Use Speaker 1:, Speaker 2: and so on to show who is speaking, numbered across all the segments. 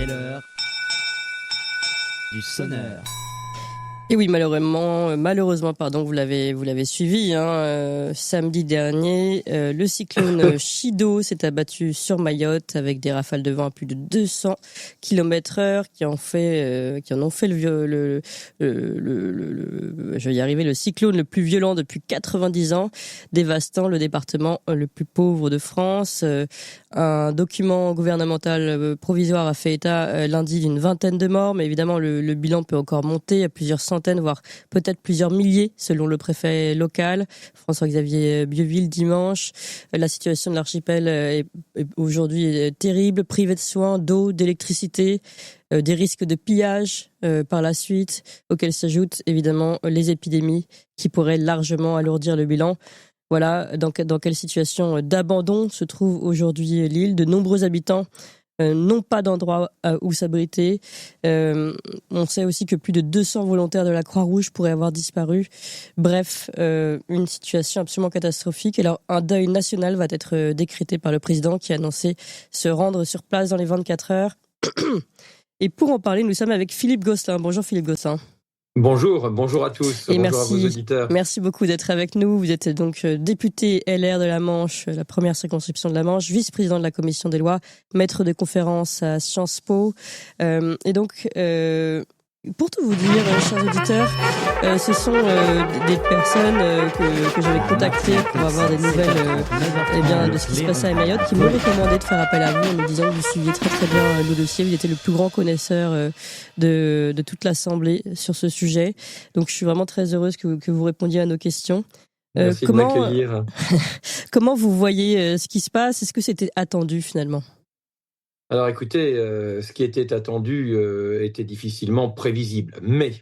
Speaker 1: C'est l'heure du sonneur.
Speaker 2: Et oui, malheureusement, vous l'avez suivi. Samedi dernier, le cyclone Chido s'est abattu sur Mayotte avec des rafales de vent à plus de 200 km/h qui en ont fait le cyclone le plus violent depuis 90 ans, dévastant le département le plus pauvre de France. Un document gouvernemental provisoire a fait état lundi d'une vingtaine de morts, mais évidemment le bilan peut encore monter à plusieurs centaines, voire peut-être plusieurs milliers, selon le préfet local, François-Xavier Bieuville, dimanche. La situation de l'archipel est aujourd'hui terrible, privée de soins, d'eau, d'électricité, des risques de pillage par la suite, auxquels s'ajoutent évidemment les épidémies qui pourraient largement alourdir le bilan. Voilà dans quelle situation d'abandon se trouve aujourd'hui l'île. De nombreux habitants n'ont pas d'endroit où s'abriter. On sait aussi que plus de 200 volontaires de la Croix-Rouge pourraient avoir disparu. Bref, une situation absolument catastrophique. Alors, un deuil national va être décrété par le président qui a annoncé se rendre sur place dans les 24 heures. Et pour en parler, nous sommes avec Philippe Gosselin. Bonjour Philippe Gosselin.
Speaker 3: Bonjour à tous,
Speaker 2: et
Speaker 3: bonjour à vos auditeurs.
Speaker 2: Merci beaucoup d'être avec nous. Vous êtes donc député LR de la Manche, la première circonscription de la Manche, vice-président de la commission des lois, maître de conférence à Sciences Po. Et donc, pour tout vous dire, chers auditeurs, ce sont des personnes que j'avais contactées pour avoir des nouvelles de ce qui se passait à Mayotte, qui m'ont recommandé de faire appel à vous en me disant que vous suiviez très très bien le dossier. Vous étiez le plus grand connaisseur de toute l'Assemblée sur ce sujet. Donc je suis vraiment très heureuse que vous répondiez à nos questions.
Speaker 3: Merci de m'accueillir.
Speaker 2: Comment vous voyez ce qui se passe ? Est-ce que c'était attendu finalement ?
Speaker 3: Alors écoutez, ce qui était attendu était difficilement prévisible. Mais,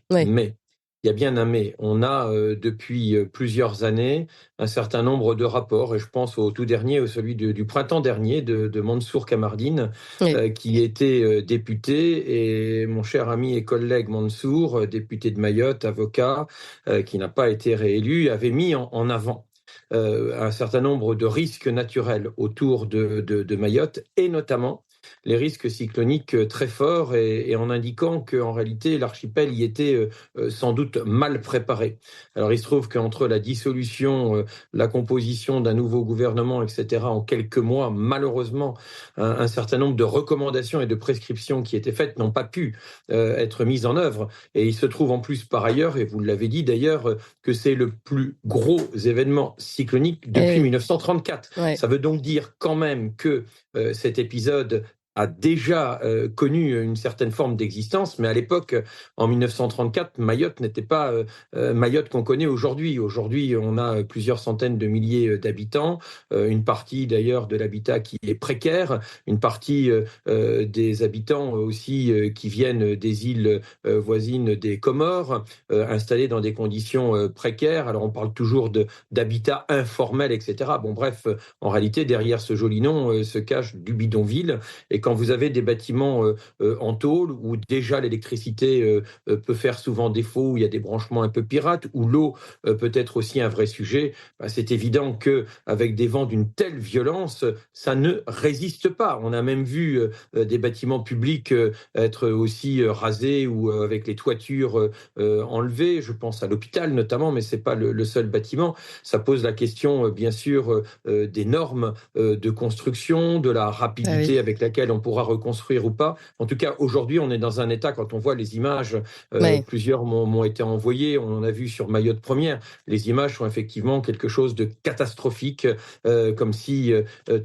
Speaker 3: il y a bien un mais. On a depuis plusieurs années un certain nombre de rapports, et je pense au tout dernier, celui du printemps dernier de Mansour Kamardine, qui était député, et mon cher ami et collègue Mansour, député de Mayotte, avocat, qui n'a pas été réélu, avait mis en avant un certain nombre de risques naturels autour de Mayotte, et notamment les risques cycloniques très forts, et en indiquant qu'en réalité l'archipel y était sans doute mal préparé. Alors il se trouve qu'entre la dissolution, la composition d'un nouveau gouvernement, etc., en quelques mois, malheureusement, un certain nombre de recommandations et de prescriptions qui étaient faites n'ont pas pu être mises en œuvre. Et il se trouve en plus par ailleurs, et vous l'avez dit d'ailleurs, que c'est le plus gros événement cyclonique depuis 1934. Ça veut donc dire quand même que cet épisode a déjà connu une certaine forme d'existence, mais à l'époque, en 1934, Mayotte n'était pas Mayotte qu'on connaît aujourd'hui. Aujourd'hui, on a plusieurs centaines de milliers d'habitants, une partie d'ailleurs de l'habitat qui est précaire, une partie des habitants aussi qui viennent des îles voisines des Comores, installés dans des conditions précaires. Alors on parle toujours d'habitat informel, etc. Bon bref, en réalité, derrière ce joli nom se cache du bidonville. Et quand vous avez des bâtiments en tôle, où déjà l'électricité peut faire souvent défaut, où il y a des branchements un peu pirates, où l'eau peut être aussi un vrai sujet, c'est évident qu'avec des vents d'une telle violence, ça ne résiste pas. On a même vu des bâtiments publics être aussi rasés ou avec les toitures enlevées. Je pense à l'hôpital notamment, mais ce n'est pas le seul bâtiment. Ça pose la question, bien sûr, des normes de construction, de la rapidité avec laquelle on pourra reconstruire ou pas. En tout cas, aujourd'hui, on est dans un état, quand on voit les images, plusieurs m'ont été envoyées, on en a vu sur Mayotte Première, les images sont effectivement quelque chose de catastrophique, comme si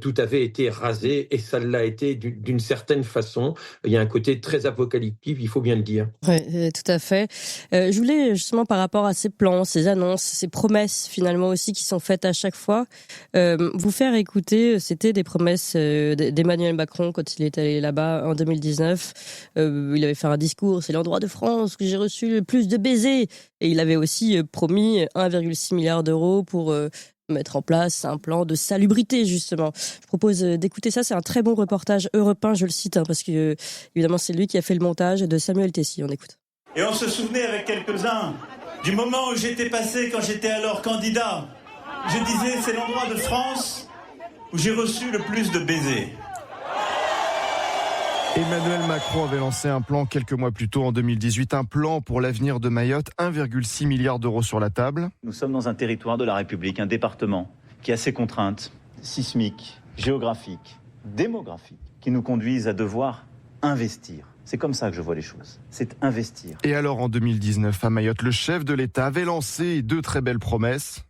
Speaker 3: tout avait été rasé, et ça l'a été d'une certaine façon. Il y a un côté très apocalyptique, il faut bien le dire.
Speaker 2: Oui, tout à fait. Je voulais justement, par rapport à ces plans, ces annonces, ces promesses finalement aussi qui sont faites à chaque fois, vous faire écouter, c'était des promesses d'Emmanuel Macron quand il est allé là-bas en 2019. Il avait fait un discours, c'est l'endroit de France que j'ai reçu le plus de baisers. Et il avait aussi promis 1,6 milliard d'euros pour mettre en place un plan de salubrité, justement. Je propose d'écouter ça. C'est un très bon reportage Europe 1, je le cite, parce que évidemment c'est lui qui a fait le montage, de Samuel Tessy. On écoute.
Speaker 4: Et on se souvenait avec quelques-uns du moment où j'étais passé quand j'étais alors candidat. Je disais, c'est l'endroit de France où j'ai reçu le plus de baisers.
Speaker 5: Emmanuel Macron avait lancé un plan quelques mois plus tôt en 2018, un plan pour l'avenir de Mayotte, 1,6 milliard d'euros sur la table.
Speaker 6: Nous sommes dans un territoire de la République, un département qui a ses contraintes sismiques, géographiques, démographiques, qui nous conduisent à devoir investir. C'est comme ça que je vois les choses, c'est investir.
Speaker 5: Et alors en 2019, à Mayotte, le chef de l'État avait lancé 2 très belles promesses.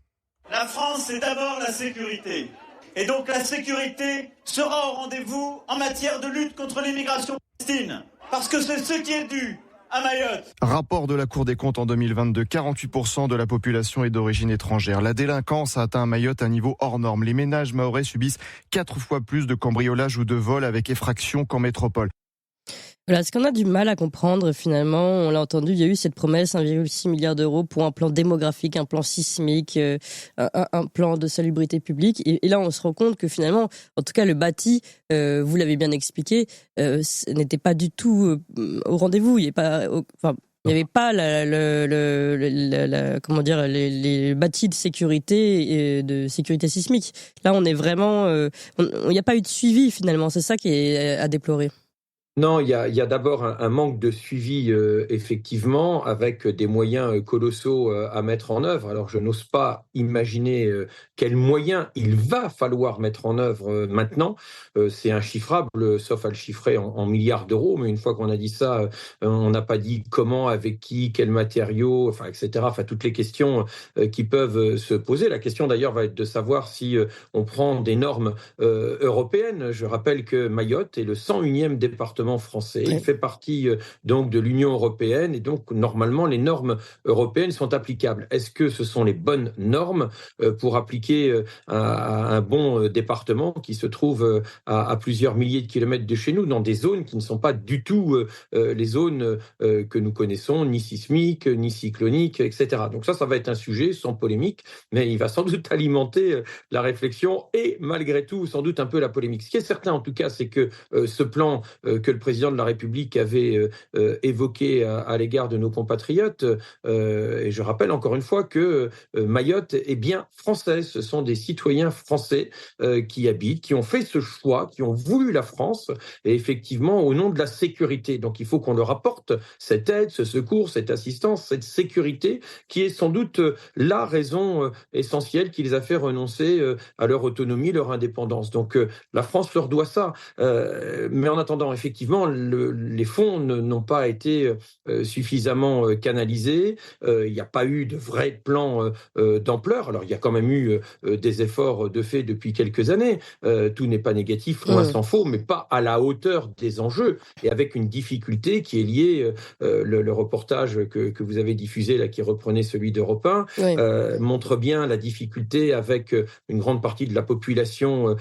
Speaker 4: La France, c'est d'abord la sécurité. Et donc la sécurité sera au rendez-vous en matière de lutte contre l'immigration clandestine. Parce que c'est ce qui est dû à Mayotte.
Speaker 5: Rapport de la Cour des comptes en 2022, 48% de la population est d'origine étrangère. La délinquance a atteint à Mayotte un niveau hors norme. Les ménages mahorais subissent 4 fois plus de cambriolages ou de vols avec effraction qu'en métropole.
Speaker 2: Voilà, ce qu'on a du mal à comprendre finalement, on l'a entendu, il y a eu cette promesse 1,6 milliard d'euros pour un plan démographique, un plan sismique, un plan de salubrité publique. Et là, on se rend compte que finalement, en tout cas, le bâti, vous l'avez bien expliqué, n'était pas du tout au rendez-vous. Il n'y avait pas les bâtis de sécurité et de sécurité sismique. Là, on est vraiment, il n'y a pas eu de suivi finalement. C'est ça qui est à déplorer.
Speaker 3: Non, il y a d'abord un manque de suivi, effectivement, avec des moyens colossaux à mettre en œuvre. Alors, je n'ose pas imaginer quels moyens il va falloir mettre en œuvre maintenant. C'est inchiffrable, sauf à le chiffrer en milliards d'euros. Mais une fois qu'on a dit ça, on n'a pas dit comment, avec qui, quels matériaux, enfin, etc. Enfin, toutes les questions qui peuvent se poser. La question, d'ailleurs, va être de savoir si on prend des normes européennes. Je rappelle que Mayotte est le 101e département français. Il fait partie donc de l'Union européenne et donc normalement les normes européennes sont applicables. Est-ce que ce sont les bonnes normes pour appliquer à un bon département qui se trouve à plusieurs milliers de kilomètres de chez nous, dans des zones qui ne sont pas du tout les zones que nous connaissons, ni sismiques, ni cycloniques, etc. Donc ça va être un sujet sans polémique, mais il va sans doute alimenter la réflexion et malgré tout sans doute un peu la polémique. Ce qui est certain en tout cas, c'est que ce plan que le président de la République avait évoqué à l'égard de nos compatriotes. Et je rappelle encore une fois que Mayotte est bien française. Ce sont des citoyens français qui habitent, qui ont fait ce choix, qui ont voulu la France, et effectivement au nom de la sécurité. Donc il faut qu'on leur apporte cette aide, ce secours, cette assistance, cette sécurité, qui est sans doute la raison essentielle qui les a fait renoncer à leur autonomie, leur indépendance. Donc la France leur doit ça. Mais en attendant, effectivement, les fonds n'ont pas été suffisamment canalisés. Il n'y a pas eu de vrai plan d'ampleur. Alors, il y a quand même eu des efforts de fait depuis quelques années. Tout n'est pas négatif, loin s'en faut, mais pas à la hauteur des enjeux et avec une difficulté qui est liée. Le reportage que vous avez diffusé, là, qui reprenait celui d'Europe 1, montre bien la difficulté avec une grande partie de la population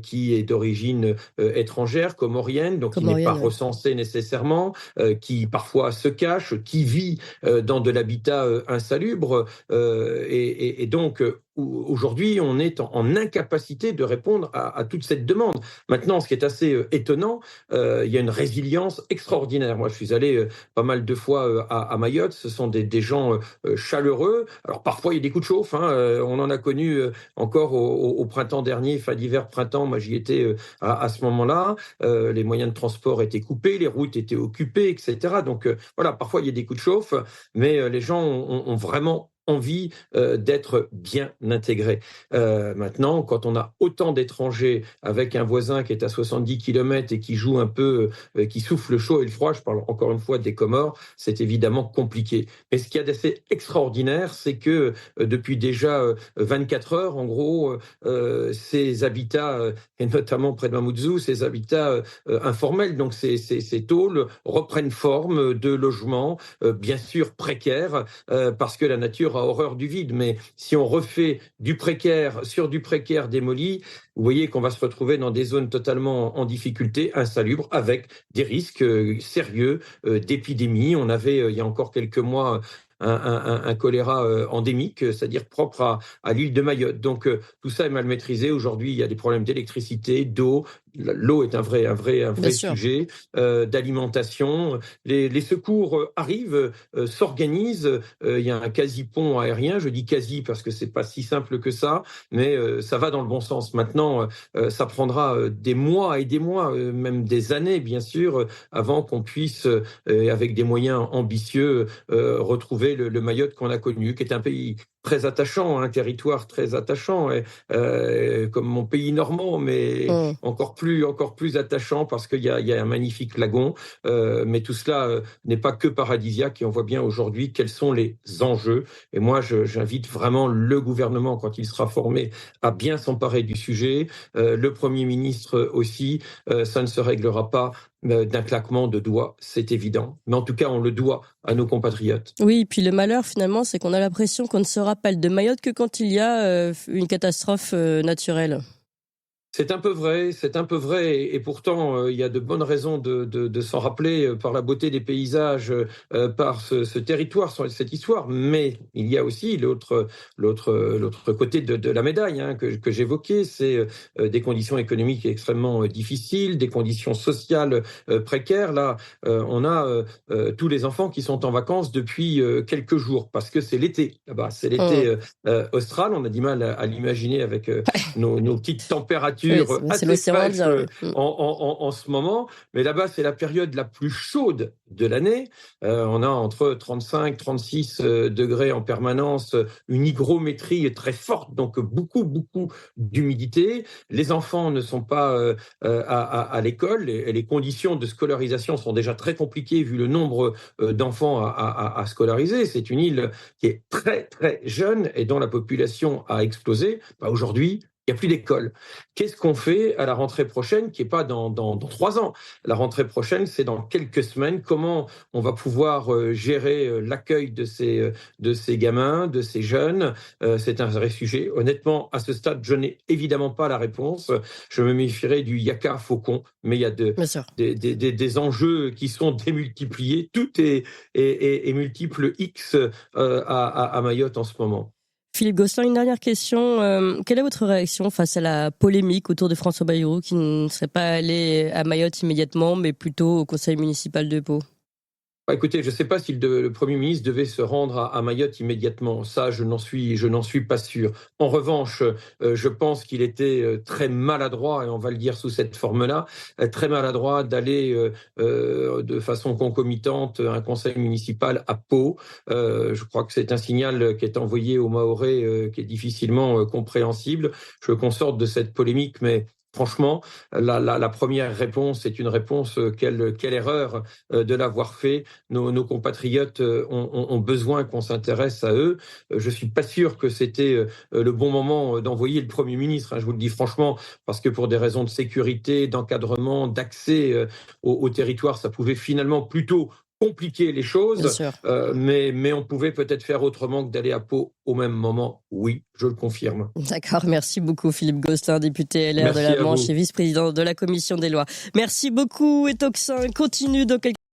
Speaker 3: qui est d'origine étrangère, comorienne, donc qui n'est pas recensée nécessairement, qui parfois se cache, qui vit dans de l'habitat insalubre, et donc aujourd'hui, on est en incapacité de répondre à toute cette demande. Maintenant, ce qui est assez étonnant, il y a une résilience extraordinaire. Moi, je suis allé pas mal de fois à Mayotte. Ce sont des gens chaleureux. Alors, parfois, il y a des coups de chauffe. On en a connu encore au printemps dernier, fin d'hiver, printemps. Moi, j'y étais à ce moment-là. Les moyens de transport étaient coupés, les routes étaient occupées, etc. Donc, voilà, parfois, il y a des coups de chauffe, mais les gens ont vraiment envie d'être bien intégrés. Maintenant, quand on a autant d'étrangers avec un voisin qui est à 70 km et qui joue un peu, qui souffle le chaud et le froid, je parle encore une fois des Comores, c'est évidemment compliqué. Mais ce qu'il y a d'assez extraordinaire, c'est que depuis déjà 24 heures, en gros, ces habitats, et notamment près de Mamoudzou, ces habitats informels, donc ces tôles reprennent forme de logements, bien sûr précaires, parce que la nature a horreur du vide, mais si on refait du précaire sur du précaire démoli, vous voyez qu'on va se retrouver dans des zones totalement en difficulté, insalubres, avec des risques sérieux d'épidémie. On avait, il y a encore quelques mois, un choléra endémique, c'est-à-dire propre à l'île de Mayotte. Donc tout ça est mal maîtrisé. Aujourd'hui, il y a des problèmes d'électricité, d'eau, l'eau est un vrai sujet d'alimentation. Les secours arrivent, s'organisent. Il y a un quasi-pont aérien. Je dis quasi parce que c'est pas si simple que ça, mais ça va dans le bon sens. Maintenant, ça prendra des mois et des mois, même des années, bien sûr, avant qu'on puisse, avec des moyens ambitieux, retrouver le Mayotte qu'on a connu, qui est un pays très attachant, un territoire très attachant, comme mon pays normand, mais encore plus attachant parce qu'il y a un magnifique lagon. Mais tout cela n'est pas que paradisiaque et on voit bien aujourd'hui quels sont les enjeux. Et moi, j'invite vraiment le gouvernement, quand il sera formé, à bien s'emparer du sujet. Le Premier ministre aussi, ça ne se réglera pas d'un claquement de doigts, c'est évident. Mais en tout cas, on le doit à nos compatriotes.
Speaker 2: Oui, et puis le malheur, finalement, c'est qu'on a l'impression qu'on ne se rappelle de Mayotte que quand il y a une catastrophe naturelle.
Speaker 3: C'est un peu vrai, et pourtant il y a de bonnes raisons de s'en rappeler par la beauté des paysages, par ce territoire, cette histoire. Mais il y a aussi l'autre côté de la médaille que j'évoquais, c'est des conditions économiques extrêmement difficiles, des conditions sociales précaires. Là, on a tous les enfants qui sont en vacances depuis quelques jours parce que c'est l'été là-bas, c'est l'été austral. On a du mal à l'imaginer avec nos petites températures. Assez fraîche en ce moment, mais là-bas c'est la période la plus chaude de l'année. On a entre 35 36 degrés en permanence, une hygrométrie très forte, donc beaucoup d'humidité. Les enfants ne sont pas à l'école et les conditions de scolarisation sont déjà très compliquées vu le nombre d'enfants à scolariser. C'est une île qui est très très jeune et dont la population a explosé. Aujourd'hui, il n'y a plus d'école. Qu'est-ce qu'on fait à la rentrée prochaine, qui n'est pas dans 3 ans? La rentrée prochaine, c'est dans quelques semaines. Comment on va pouvoir gérer l'accueil de ces gamins, de ces jeunes? C'est un vrai sujet. Honnêtement, à ce stade, je n'ai évidemment pas la réponse. Je me méfierais du yaka faucon, mais il y a des enjeux qui sont démultipliés. Tout est multiple X à Mayotte en ce moment.
Speaker 2: Philippe Gosselin, une dernière question. Quelle est votre réaction face à la polémique autour de François Bayrou qui ne serait pas allé à Mayotte immédiatement, mais plutôt au conseil municipal de Pau?
Speaker 3: Écoutez, je ne sais pas si le Premier ministre devait se rendre à Mayotte immédiatement. Ça, je n'en suis pas sûr. En revanche, je pense qu'il était très maladroit, et on va le dire sous cette forme-là, très maladroit d'aller de façon concomitante à un conseil municipal à Pau. Je crois que c'est un signal qui est envoyé aux Mahorais qui est difficilement compréhensible. Je veux qu'on sorte de cette polémique, mais franchement, la première réponse est une réponse quelle erreur de l'avoir fait. Nos compatriotes ont besoin qu'on s'intéresse à eux. Je suis pas sûr que c'était le bon moment d'envoyer le Premier ministre. Je vous le dis franchement, parce que pour des raisons de sécurité, d'encadrement, d'accès au territoire, ça pouvait finalement plutôt compliquer les choses, mais on pouvait peut-être faire autrement que d'aller à Pau au même moment. Oui, je le confirme.
Speaker 2: D'accord, merci beaucoup Philippe Gosselin, député LR de la Manche et vice-président de la Commission des lois. Merci beaucoup et Toxin continue dans quelques